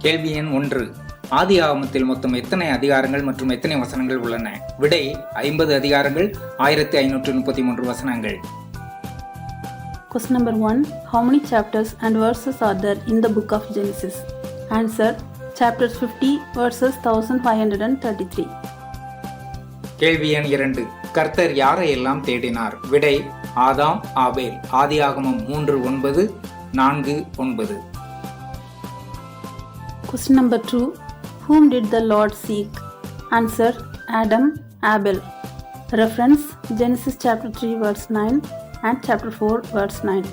கேள்வி எண் 1. ஆதி ஆகமத்தில் மொத்தம் எத்தனை அதிகாரங்கள் மற்றும் எத்தனை வசனங்கள் உள்ளன? விடை 50 அதிகாரங்கள், 1533 வசனங்கள். Question number 1. How many chapters and verses are there in the book of Genesis? Answer. Chapters 50 verses 1533. கேள்வி எண் 2. கர்த்தர் யாரையெல்லாம் தேடினார்? விடை ஆதாம், ஆபேல். ஆதியாகமம் 3:9, 4:9. Question number 2. Whom did the Lord seek? Answer. Adam, Abel. Reference. Genesis chapter 3 verse 9 and chapter 4 verse 9.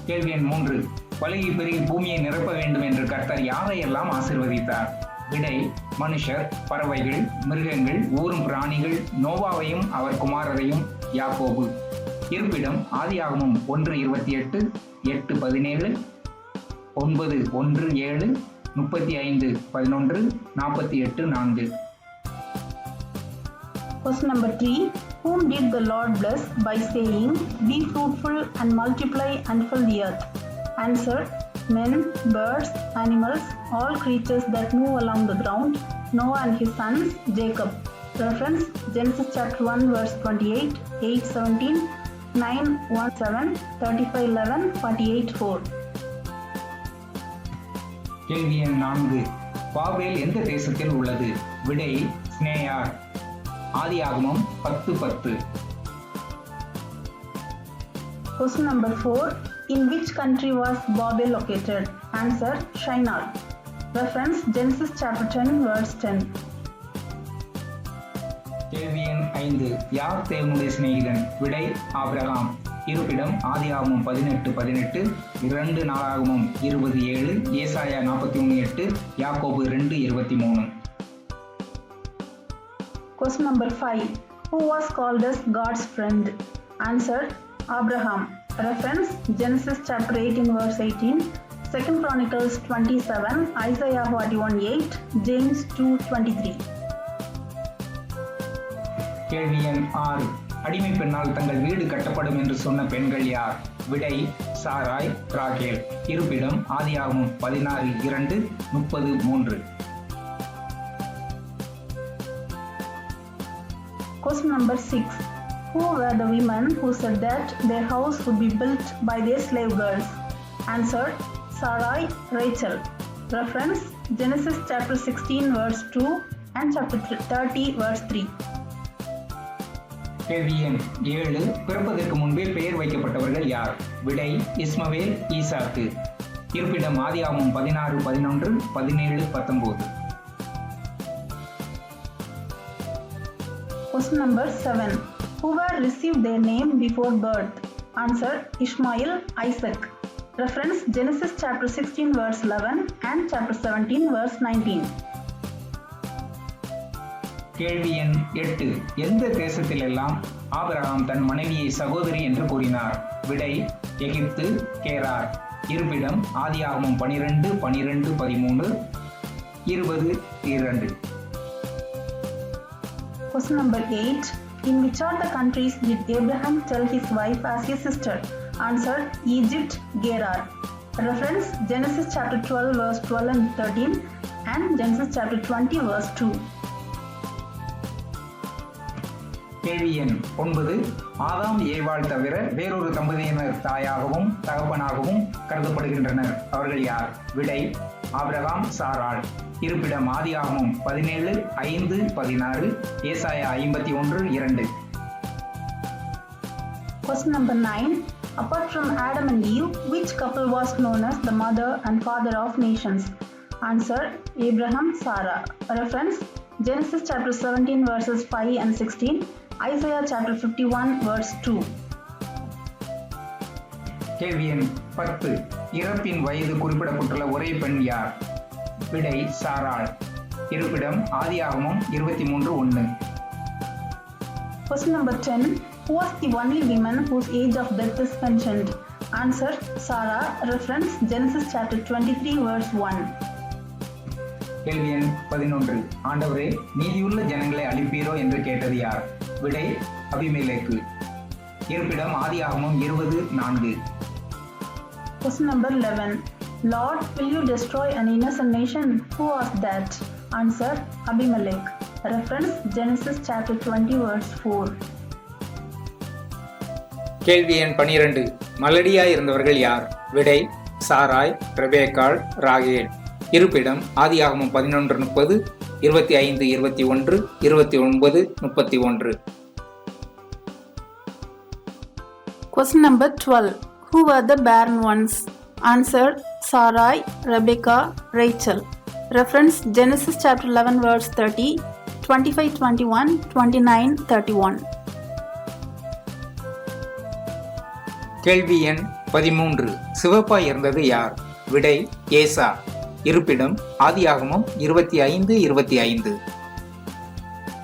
கேள்வி எண் 3. பலுகி பெருகி பூமியை நிரப்ப வேண்டும் என்று கர்த்தர் யாரையெல்லாம் ஆசீர்வதித்தார்? விடை மனுஷர், பறவைகள், மிருகங்கள், ஊரும் பிராணிகள், நோவாவையும் அவர் குமாரரையும், யாக்கோபு. இருப்பிடம் ஆதியாகமம் 1:28, 8:17, 9:1-7, 35:11, 48:4. Question number 3. Whom did the Lord bless by saying, "Be fruitful and multiply and fill the earth"? Answer. Men, birds, animals, all creatures that move along the ground, Noah and his sons, Jacob. Reference. Genesis chapter 1 verse 28, 8:17, 9:1-7, 35:11, 48:4. கேள்வி எண் 4. பாபேல் எந்த தேசத்தில் உள்ளது? விடை ஸ்னேயார். ஆதியாகமம் 10:10. Question number 4. In which country was Babel located? Answer. Shinar. Reference. Genesis chapter 10 verse 10. கேள்வி எண் 5. யார் தேவனுடைய சிநேகிதன்? விடை ஆபிரகாம். இருப்பிடம் ஆதியாகமம் 18:18, 2 நாளாகமம் 20:7, ஏசாயா 41:8, யாக்கோபு 2:23. Question number 5. Who was called as God's friend? Answer. Abraham. Reference. Genesis chapter 18 verse 18, 2 Chronicles 27, Isaiah 41:8, James 2:23. கேள்வி எண் 6. அடிமை பெண்ணால் தங்கள் வீடு கட்டப்படும் என்று சொன்ன பெண்கள் யார்? விடை சாராய், ராகேல். இருப்பிடம் ஆதியாகமம் 16:2, 30:3. Question number 6. Who were the women who said that their house would be built by their slave girls? Answer. Sarai, Rachel. Reference. Genesis chapter 16 verse 2 and chapter 30 verse 3. கேள்வி எண் 7. பிறப்பதற்கு முன்பே பெயர் வைக்கப்பட்டவர்கள் யார்? விடை இஸ்மவேல், ஈசாக்கு. இருப்பிடம் ஆதியாகமம் 16:11, 17:19. Question number 7. Who were received their name before birth? Answer. Ishmael, Isaac. Reference. Genesis chapter 16 verse 11 and chapter 17 verse 19. கேள்வி எண் 8. எந்த தேசத்திலெல்லாம் ஆபிரகாம் தன் மனைவியை சகோதரி என்று கூறினார்? விடை எகிப்து, கேரார். இருப்பிடம் ஆதியாகமம் 12, 12, 13, 20, 2. Question number 8. In which of the countries did Abraham tell his wife as his sister? Answer. Egypt, Gerar. Reference. Genesis chapter 12 verse 12 and 13 and Genesis chapter 20 verse 2. கேள்வி எண் 9. ஆதாம், ஏவாள் தவிர வேறொரு தம்பதியினர் தாயாகவும் தகப்பனாகவும் கருதப்படுகின்றனர். அவர்கள் யார்? விடை ஆபிரகாம், சாராள். இருப்பிடம் ஆதியாகமம் 17, 5, 16, ஏசாயா 51, 2. Question number 9. Apart from Adam and Eve, which couple was known as the mother and father of nations? Answer. Abraham, Sarah. Reference. Genesis chapter 17 verses 5 and 16, Isaiah chapter 51 verse 2. கேள்வி எண் 10. இறப்பின் வயது குறிப்பிடப்பட்டுள்ள ஒரே பெண் யார்? விடை சாராள். இருப்பிடம் ஆதியாகமம் 23:1. Question number 10. Who was the only woman whose age of death is mentioned? Answer. Sarah. Reference. Genesis chapter 23 verse 1. கேள்வி எண் 11. ஆண்டவரே, நீதியுள்ள ஜனங்களை அழிப்பீரோ என்று கேட்டது யார்? விடை அபிமெலேக்கு. இருப்பிடம் ஆதியாகமம் 20:4. Question number 11. Lord, will you destroy an innocent nation? Who was that? Answer, Abimelech. Reference, Genesis chapter 20 verse 4. கேள்வி எண் 12. மலடியாய் இருந்தவர்கள் யார்? விடை, சாராய், ரெபேக்காள், ராகேல். இருப்பிடம், ஆதியாகமம் 11:30, 25:21, 29:31. Question number 12. Who were the barren ones? Answer, Sarai, Rebecca, Rachel. Reference, Genesis chapter 11 verse 30, 25:21, 29:31. கேள்வி எண் 13. சிவப்பாய் இருந்தது யார்? விடை, ஏசா. இருப்பிடம், ஆதியாகமம் 25:25.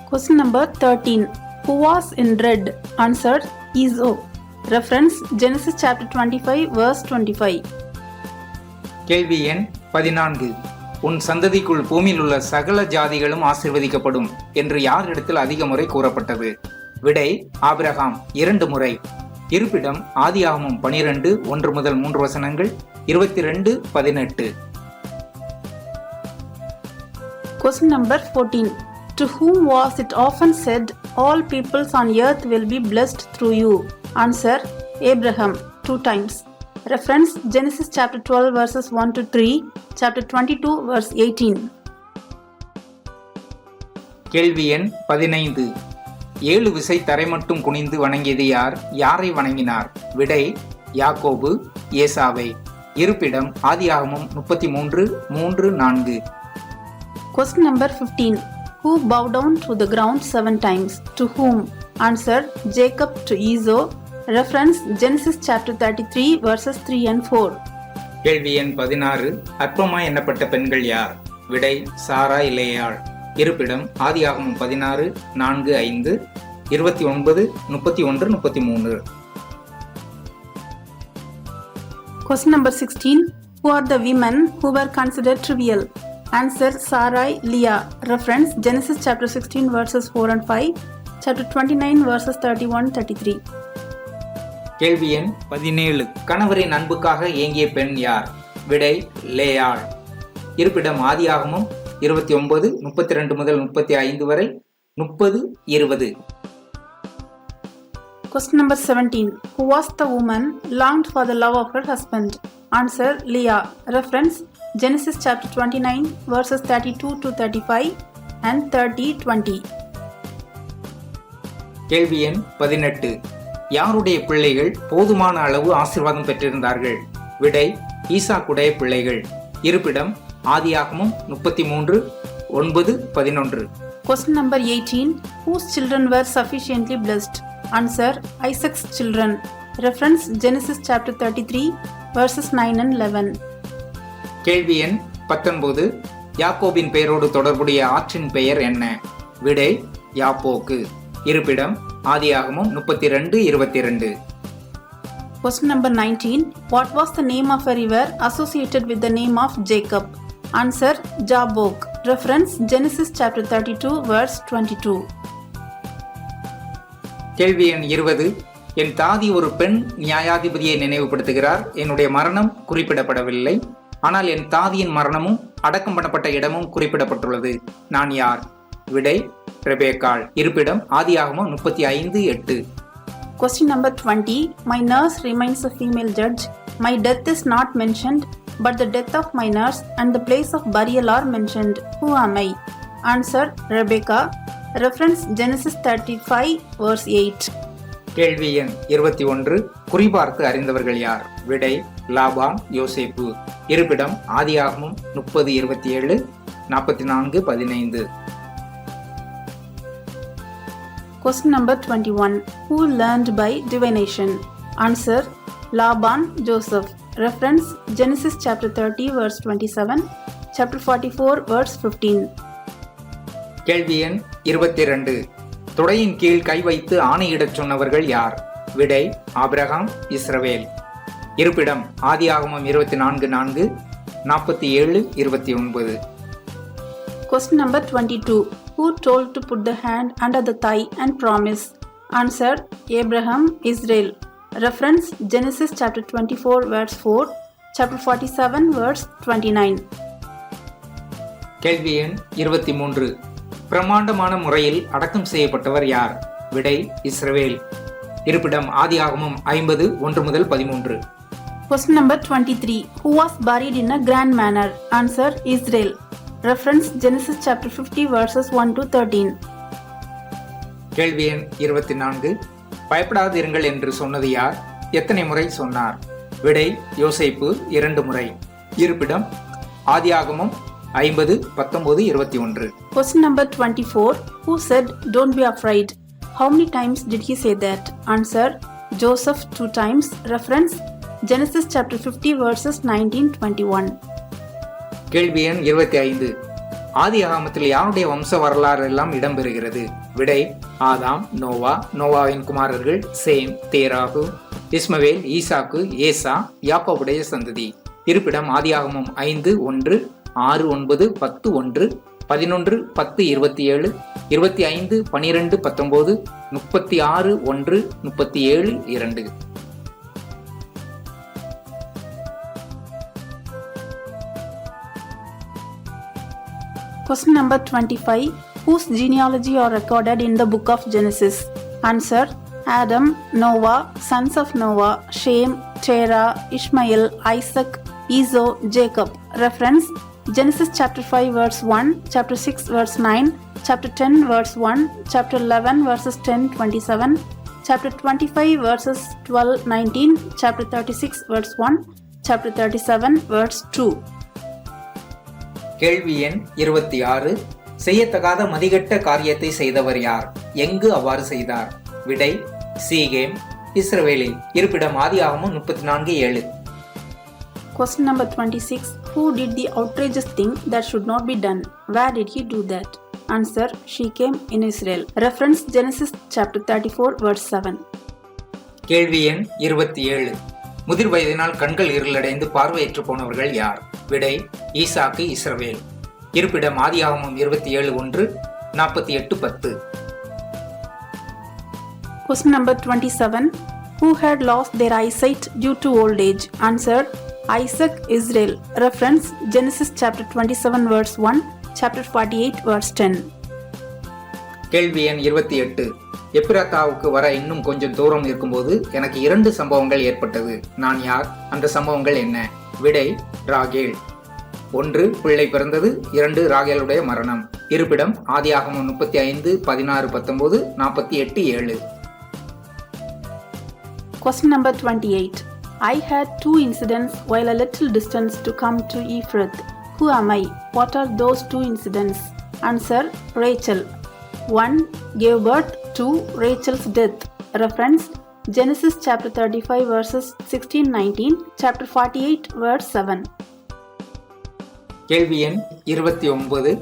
Question number 13. Who was in red? Answer, Esau. Reference, Genesis chapter 25 verse 25. கேள்வி எண் 14. உன் சந்ததிக்குள் பூமியில் உள்ள சகல ஜாதிகளும் ஆசீர்வதிக்கப்படும் என்று யாரிடத்தில் அதிக முறை கூறப்பட்டது? விடை, ஆபிரகாம் 2 முறை. இருப்பிடம், ஆதியாகமம் 12, 1-3 வசனங்கள், 22:18. Question number 14. To whom was it often said, all peoples on earth will be blessed through you? Answer, Abraham 2 times. Reference, Genesis chapter 12 verses 1-3, chapter 22 verse 18. கேள்வி எண் 15. 7 விசை தரை மட்டும் குனிந்து வணங்கியது யார்? யாரை வணங்கினார்? விடை, யாக்கோபு, ஏசாவை. இருப்பிடம், ஆதியாகமம் 33:3-4. Question number 15. Who bowed down to the ground 7 times? To whom? Answer, Jacob to Esau. Reference, Genesis chapter 33 verses 3 and 4. கேள்வி எண் 16. அற்பமாய் எண்ணப்பட்ட பெண்கள் யார்? விடை, சாரா, லேயாள். இருப்பிடம், ஆதியாகமம் 16, 4, 5, 29, 31, 33. Question number 16. Who are the women who were considered trivial? Answer, Sarai, Leah. Reference, Genesis chapter 16 verses 4 and 5, chapter 29 verses 31-33. கேள்வி எண் 17. கணவரின் அன்புக்காக ஏங்கிய பெண் யார்? விடை, லேயாள். இருப்பிடம், ஆதியாகமம் 29, 32-35 வரை, 30-20. Question number 17. Who was the woman longed for the love of her husband? Answer, Leah. Reference, Genesis chapter 29 verses 32-35 and 30-20. கேள்வி எண் 18. யாருடைய பிள்ளைகள் போதுமான அளவு ஆசீர்வாதம் பெற்றிருந்தார்கள்? விடை, ஈசாக்குடைய பிள்ளைகள். இருப்பிடம், ஆதியாகமம் 33, 9, 11. Question number 18. Whose children were sufficiently blessed? Answer, Isaac's children. Reference, Genesis chapter 33 verses 9 and 11. கேள்வி எண் 19. யாக்கோபின் பெயரோடு தொடர்புடைய ஆற்றின் பெயர் என்ன? விடை, யாப்போக்கு. இருப்பிடம், ஆதியாகமம் 32, 22. Question number 19. What was the name of a river associated with the name of Jacob? Answer, Jabbok. Reference, Genesis chapter 32 verse 22. கேள்வி எண் 20. என் தாதி ஒரு பெண் நியாயாதிபதியை நினைவுபடுத்துகிறார். என்னுடைய மரணம் குறிப்பிடப்படவில்லை. ஆனால் என் தாதியின் மரணமும் அடக்கம் பண்ணப்பட்ட இடமும் குறிப்பிடப்பட்டுள்ளது. நான் யார்? விடை, ரெபேக்காள். இருப்பிடம், ஆதியாகமம் 35, 8. Question number 20. My nurse remains a female judge. My death is not mentioned, but the death of my nurse and the place of burial are mentioned. Who am I? Answer, Rebecca. Reference, Genesis 35 verse 8. கேள்வி எண் 21. குறிபார்த்து அறிந்தவர்கள் யார்? விடை, லாபான், யோசேப்பு. இருப்பிடம், ஆதியாகமம் 30, 27, 44, 15. Question number 21. Who learned by divination? Answer, Laban, Joseph. Reference, Genesis chapter 30 verse 27, chapter 44 verse 15. கேள்வி எண் 22. துடையின் கீழ் கை வைத்து ஆணையிடச் சொன்னவர்கள் யார்? விடை, ஆபிரகாம், இஸ்ரவேல். இருப்பிடம், ஆதியாகமம் 24, 4, 47, 29. Question number 22. Who told to put the hand under the thigh and promise? Answer, Abraham, Israel. Reference, Genesis chapter 24 verse 4, chapter 47 verse 29. கேள்வி எண் 23. பிரமாண்டமான முறையில் அடக்கம் செய்யப்பட்டவர் யார்? விடை இஸ்ரவேல். இருப்பிடம் ஆதியாகமம் 50 1 முதல் 13. Question number 23. Who was buried in a grand manner? Answer Israel. Reference Genesis chapter 50 verses 1 to 13. கேள்வி எண் 24. பயப்படாதிருங்கள் என்று சொன்னது யார்? எத்தனை முறை சொன்னார்? விடை யோசேப்பு 2 முறை. இருப்பிடம் ஆதியாகமம் 50 19 21. Question number 24. Who said, "Don't be afraid"? How many times did he say that? Answer Joseph 2 times. Reference Genesis chapter 50 verses 19-21. கேள்வி எண் 25. ஆதியாகமத்தில் யாருடைய வம்ச வரலாறு எல்லாம் இடம்பெறுகிறது? விடை ஆதாம், நோவா, நோவாவின் குமாரர்கள் சேம், தேராகு, இஸ்மவேல், ஈசாக்கு, ஏசா, யாக்கோபுடைய சந்ததி. இருப்பிடம் ஆதியாகமம் 5 1 6 9 10 1 11 10 27 25 12 19 36 1 37 2. Question number 25. Whose genealogy are recorded in the book of Genesis? Answer Adam, Noah, sons of Noah, Shem, Terah, Ishmael, Isaac, Esau, Jacob. Reference Genesis chapter 5 verse 1, chapter 6 verse 9, chapter 10 verse 1, chapter 11 verses 10-27, chapter 25 verses 12-19, chapter 36 verse 1, chapter 37 verse 2. கேள்வி எண் 26. செய்யத்தகாத மதிகட்ட காரியத்தை செய்தவர் யார்? எங்கு அவ்வாறு செய்தார்? விடை சீகேம், இஸ்ரவேலில். இருப்பிடம் ஆதியாகமம் 34:7. Question number 26. Who did the outrageous thing that should not be done? Where did he do that? Answer Shechem in Israel. Reference Genesis chapter 34 verse 7. கேள்வி எண் 27. முதிர் வயதினால் கண்கள் இருளடைந்து பார்வையற்று போனவர்கள் யார்? விடை ஈசாக்கு, இஸ்ரவேல். இருப்பிடம் ஆதியாகமம் 27 1 48 10. Question number 27. Who had lost their eyesight due to old age? Answer Isaac, Israel. Reference Genesis chapter 27 verse 1, chapter 48 verse 10. கேள்வி எண் 28. எப்பிராத்தாவுக்கு வர இன்னும் கொஞ்சம் தூரம் இருக்கும்போது எனக்கு 2 சம்பவங்கள் ஏற்பட்டது. நான் யார்? அந்த சம்பவங்கள் என்ன? விடை ராகேல். 1 பிள்ளை பிறந்தது, 2 ராகேலுடைய மரணம். இருப்பிடம் ஆதியாகமம் 35 16 19 48 7. Question number 28. I had 2 incidents while a little distance to come to Ephrath. Who am I? What are those 2 incidents? Answer Rachel. 1 gave birth, 2 Rachel's death. Reference Genesis chapter 35 verses 16-19, chapter 48 verse 7. கேள்வி எண் 29.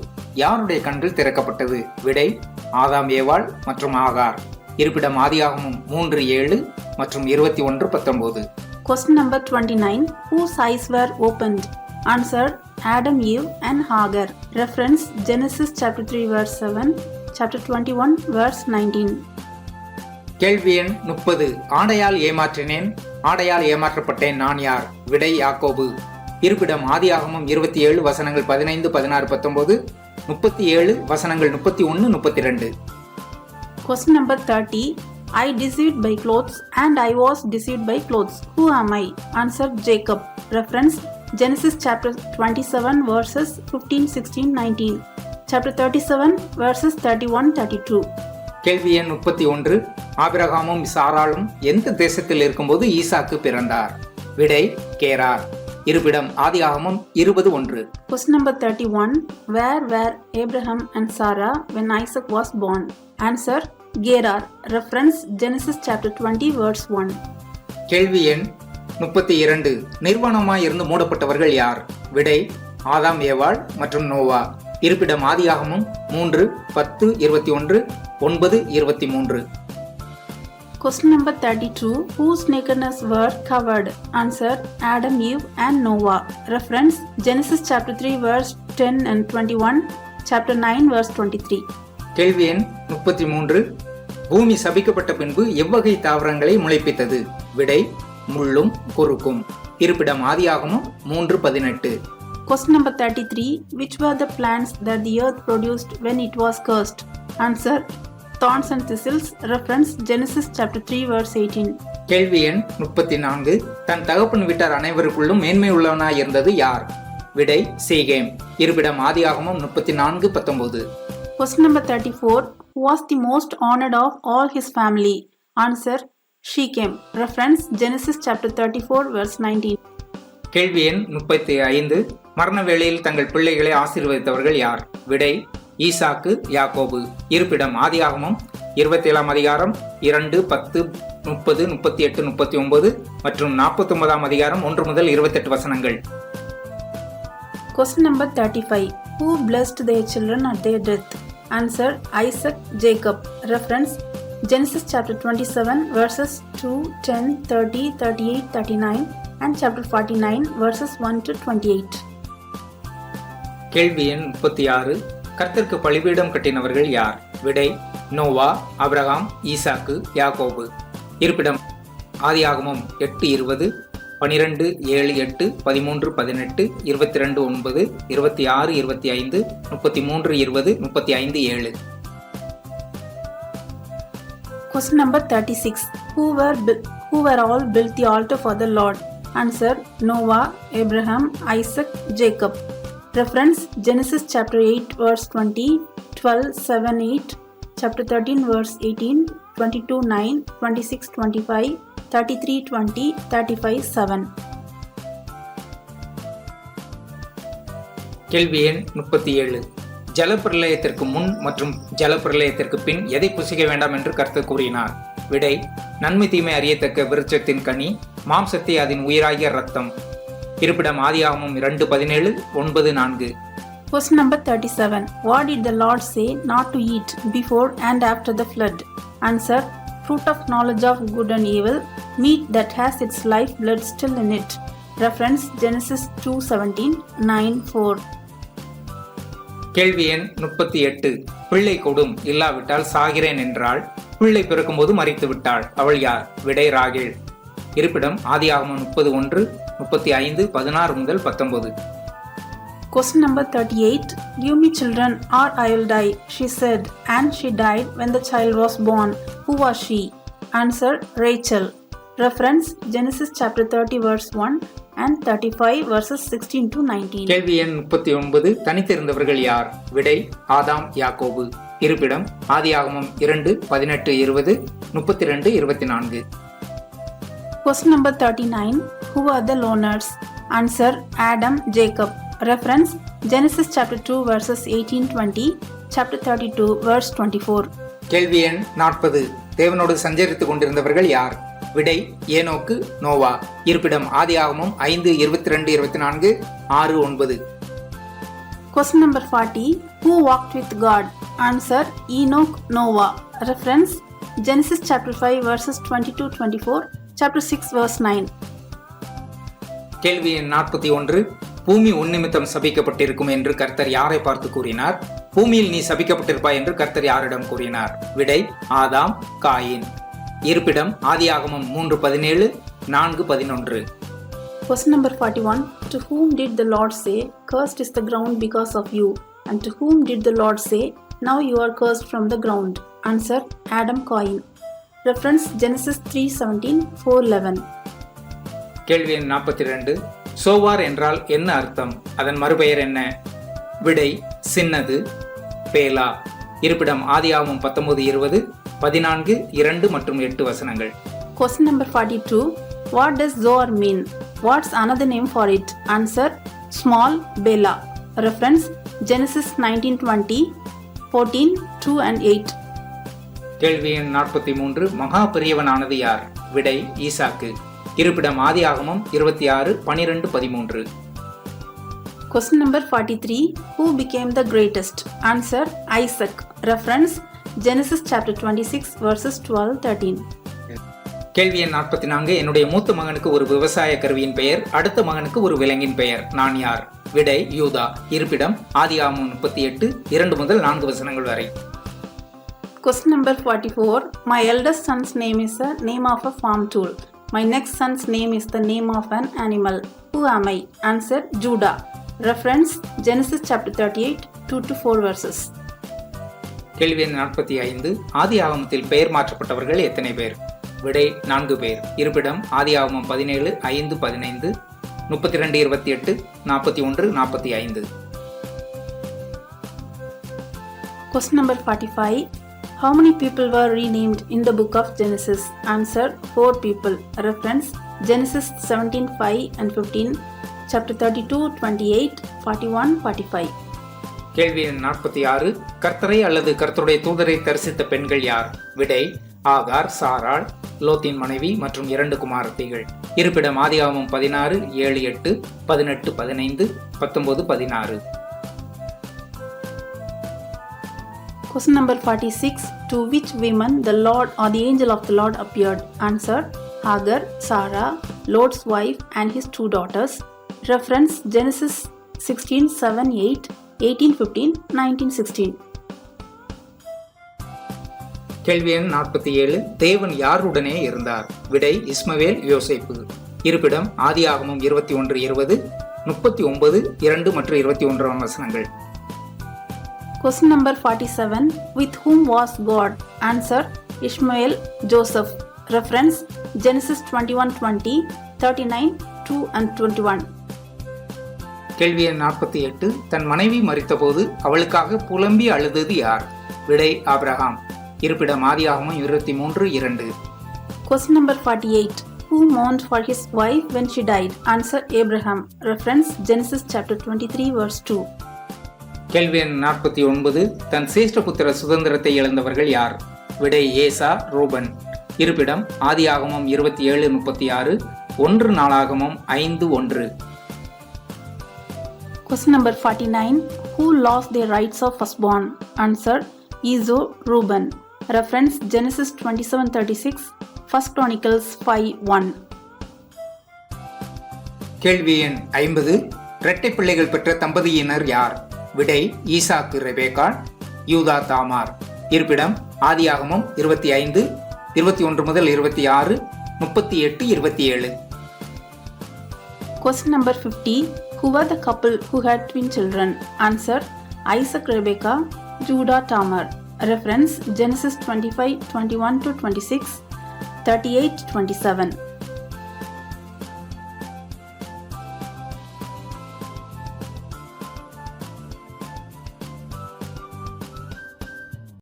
யாருடைய கண்கள் திறக்கப்பட்டது? விடை ஆதாம், ஏவாள் மற்றும் ஆகார். இருப்பிடம் ஆதியாகமம் 3:7 மற்றும் 21:19. Question number 29. Whose eyes were opened? Answer Adam, Eve and Hagar. Reference Genesis chapter 3 verse 7, chapter 21 verse 19. கேள்வி எண் 30. ஆடையால் ஏமாற்றினேன், ஆடையால் ஏமாற்றப்பட்டேன், நான் யார்? விடை யாக்கோபு. இருப்பிடம் ஆதியாகமம் 27 வசனங்கள் 15 16 19, 37 வசனங்கள் 31 32. Question number 30. I deceived by clothes and I was deceived by clothes. Who am I? Answer Jacob. Reference Genesis chapter 27 verses 15 16 19, chapter 37 verses 31 32. கேள்வி எண் 31. ஆபிரகாமும் சாராளும் எந்த தேசத்தில் இருக்கும்போது ஈசாக்கு பிறந்தார்? விடை கேரார். இருப்பிடம் ஆதியாகமம் 20:1. Question number 31. Where were Abraham and Sarah when Isaac was born? Answer Gerar. Reference Genesis chapter 20 verse 1. கேள்வி எண் 32. நிர்வாணமாயிருந்து மூடப்பட்டவர்கள் யார்? விடை ஆதாம், ஏவாள் மற்றும் நோவா. இருப்பிடம் ஆதியாகமம் 3 10 21 9 23. Question number 32. Whose nakedness were covered? Answer Adam, Eve and Noah. Reference Genesis chapter 3 verse 10 and 21, chapter 9 verse 23. கேள்வி எண் 33. பூமி சபிக்கப்பட்ட பின்பு எவ்வகை தாவரங்களை முளைப்பித்தது? விடை முள்ளும் குறுக்கும். இருப்பிடம் ஆதியாகமம் 3:18. Question number 33. Which were the plants that the earth produced when it was cursed? Answer. Thorns and thistles. Reference Genesis chapter 3 verse 18. கேள்வி எண் 34. தன் தகப்பன் வீட்டார் அனைவருக்குள்ளும் மேன்மை உள்ளவனாய் இருந்தது யார்? விடை சேகேம். இருப்பிடம் ஆதியாகமம் 34:19. Question number 34. Who was the most honored of all his family? Answer. Shechem. Reference Genesis chapter 34 verse 19. கேள்வி எண் 35. மரண வேளையில் தங்கள் பிள்ளைகளை ஆசீர்வதித்தவர்கள் யார்? விடை ஈசாக்கு, யாக்கோபு. இருப்பிடம் ஆதியாகமம் 27 அதிகாரம் 2, 10, 30, 38, 39 மற்றும் 49 அதிகாரம் 1 முதல் 28 வசனங்கள். Question number 35. Who blessed their children at their death? Answer. Isaac, Jacob. Reference Genesis chapter 27 verses 2, 10, 30, 38, 39 and chapter 49 verses 1 to 28. கேள்வி எண் 36. கர்த்தருக்கு பலிபீடம் கட்டினவர்கள் யார்? விடை நோவா, ஆபிரகாம், ஈசாக்கு, யாக்கோபு. இருப்பிடம் ஆதியாகமம் 8:20, 12, 7, 8, 13, 18, 22, 9, 26, 25, 33, 20, 35, 7. Question number 36. Who were all built the altar for the Lord? Answer. Noah, Abraham, Isaac, Jacob. Reference Genesis chapter 8 verse 20, 12, 7, 8, chapter 13 verse 18, 22, 9, 26, 25, 33, 20, 35, 7. கேள்வி எண் 37. ஜலப்பிரளயத்திற்கு முன் மற்றும் ஜலப்பிரளயத்திற்கு பின் எதை புசிக்க வேண்டாம் என்று கர்த்தர் கூறினார்? விடை நன்மை தீமை அறியத்தக்க விருட்சத்தின் கனி, மாம்சத்தை அதன் உயிராகிய ரத்தம். இருப்பிடம் ஆதியாகமம் 2:17, 9:4. Question number 37. What did the Lord say not to eat before and after the flood? Answer. Fruit of knowledge of good and evil, meat that has its life blood still in it. Reference Genesis 2:17, 9:4. கேள்வி எண் 38. பிள்ளை கொடும், இல்லாவிட்டால் சாகிறேன் என்றாள். பிள்ளை பிறக்கும்போது மரித்து விட்டாள். அவள் யார்? விடை ராகேல். இருப்பிடம் ஆதியாகமம் 30:1, 35, 16 முதல் 19. Question number 38. Give me children or I will die, she said, and she died when the child was born. Who was she? Answer. Rachel. Reference Genesis chapter 30 verse 1 and 35 verses 16 to 19. கேள்வி எண் 39. தனித்திருந்தவர்கள் யார்? விடை ஆதாம், யாக்கோபு. இருப்பிடம் ஆதியாகமம் 2, 18, 20, 32, 24. Question number 39. Who are the loners? Answer. Adam, Jacob. Reference Genesis chapter 2 verses 18-20, chapter 32 verse 24. கேள்வி எண் 40. தேவனோடு சஞ்சரித்துக் கொண்டிருந்தவர்கள் யார்? விடை ஏனோக்கு, நோவா. இருப்பிடம் ஆதியாகமம் 5, 22, 24, 6, 9. Question number 40. Who walked with God? Answer. Enoch, Noah. Reference Genesis chapter 5 verses 22-24, chapter 6 verse 9. கேள்வி எண் 41. பூமி உன் நிமித்தம் சபிக்கப்பட்டிருக்கும் என்று கர்த்தர் யாரை பார்த்து கூறினார்? பூமியில் நீ சபிக்கப்பட்டிருப்பாய் என்று கர்த்தர் யாரிடம் கூறினார்? விடை ஆதாம், காயின். இருப்பிடம் ஆதியாகமம் 3:17, 4:11. Question number 41. To whom did the Lord say, cursed is the ground because of you? And to whom did the Lord say, now you are cursed from the ground? Answer. Adam, Cain. Reference Genesis 3:17, 4:11. கேள்வி எண் 42. சோவார் என்றால் என்ன அர்த்தம்? அதன் மறுபெயர் என்ன? விடை சின்னது, பேலா. இருப்பிடம் ஆதியாகமம் 19:20, 14, 2 மற்றும் 8 வசனங்கள். Question number 42. What does Zoar mean? What's another name for it? Answer. Small Bela. Reference Genesis 19:20, 14, 2 and 8. கேள்வி எண் 43. மகா பெரியவனானது யார்? விடை ஈசாக்கு. இருப்பிடம் ஆதியாகமம் 26, 12, 13. Question number 43. Who became the greatest? Answer. Isaac. Reference Genesis chapter 26 verses 12, 13. கேள்வி எண் 44. என்னுடைய மூத்த மகனுக்கு ஒரு விவசாய கருவியின் பெயர், அடுத்த மகனுக்கு ஒரு விலங்கின் பெயர். நான் யார்? விடை யூதா. இருப்பிடம் ஆதியாகமம் 38, 2 முதல் 4 வசனங்கள் வரை. Question number 44. My eldest son's name is a name of a farm tool. My next son's name is the name of an animal. Who am I? Answer: Judah. Reference: Genesis chapter 38, 2-4 verses. கேள்வி எண் 45. ஆதியாகமத்தில் பெயர் மாற்றப்பட்டவர்கள் எத்தனை பேர்? விடை 4 பேர். இருப்பிடம்: ஆதியாகமம் 17, 5, 15, 32, 28, 41, 45. Question number 45. How many people were renamed in the book of Genesis? Answer: 4 people. Reference: Genesis 17, 5 and 15, chapter 32, 28, 41, 45. கேள்வி எண் 46. கர்த்தரை அல்லது கர்த்தருடைய தூதரை தரிசித்த பெண்கள் யார்? விடை: ஆகார், சாராள், லோத்தின் மனைவி மற்றும் 2 குமாரத்திகள். இருப்பிடம்: ஆதியாகமம் 16, 7, 8, 18, 15, 19, 16. Question number 46. To which women the Lord or the angel of the Lord appeared? Answer: Hagar, Sarah, Lot's wife and his 2 daughters. Reference: Genesis 16, 7, 8, 18, 15, 19, 16. கேள்வி எண் 47. தேவன் யாருடனே இருந்தார்? விடை: இஸ்மவேல், யோசேப்பு. இருப்பிடம்: ஆதியாகமம் 21, 20, 39, 2 மற்றும் 21 வசனங்கள். Question number 47. With whom was God? Answer: Ishmael, Joseph. Reference: Genesis 21, 20, 39, 2 and 21. கேள்வி எண் 48. தன் மனைவி மரித்தபோது அவளுக்காக புலம்பி அழுதது யார்? விடை: ஆபிரகாம். இருப்பிடம்: ஆதியாகமம் 23, 2. Question number 48. Who mourned for his wife when she died? Answer: Abraham. Reference: Genesis chapter 23, verse 2. கேள்வி எண் 49. தன் சேஷ்டபுத்திர சுதந்திரத்தை இழந்தவர்கள் யார்? விடை: ஏசா, ரூபன். இருப்பிடம்: ஆதியாகமம் 27, 36, 1 நாளாகமம் 5, 1. Question number 49. Who lost their rights of firstborn? Answer: Esau, Reuben. Reference: Genesis 27, 36, 1 Chronicles 5, 1. கேள்வி எண் 50. இரட்டை பிள்ளைகள் பெற்ற தம்பதியினர் யார்? விடை: ஈசாக்கு, ரெபேக்காள், யூதா, தாமார். இருப்பிடம்: ஆதியாகமம் 25, 21 முதல் 26, 38, 27. Question number 50. Who were the couple who had twin children? Answer: Isaac, Rebekah, Judah, Tamar. Reference: Genesis 25, 21-26, 38, 27.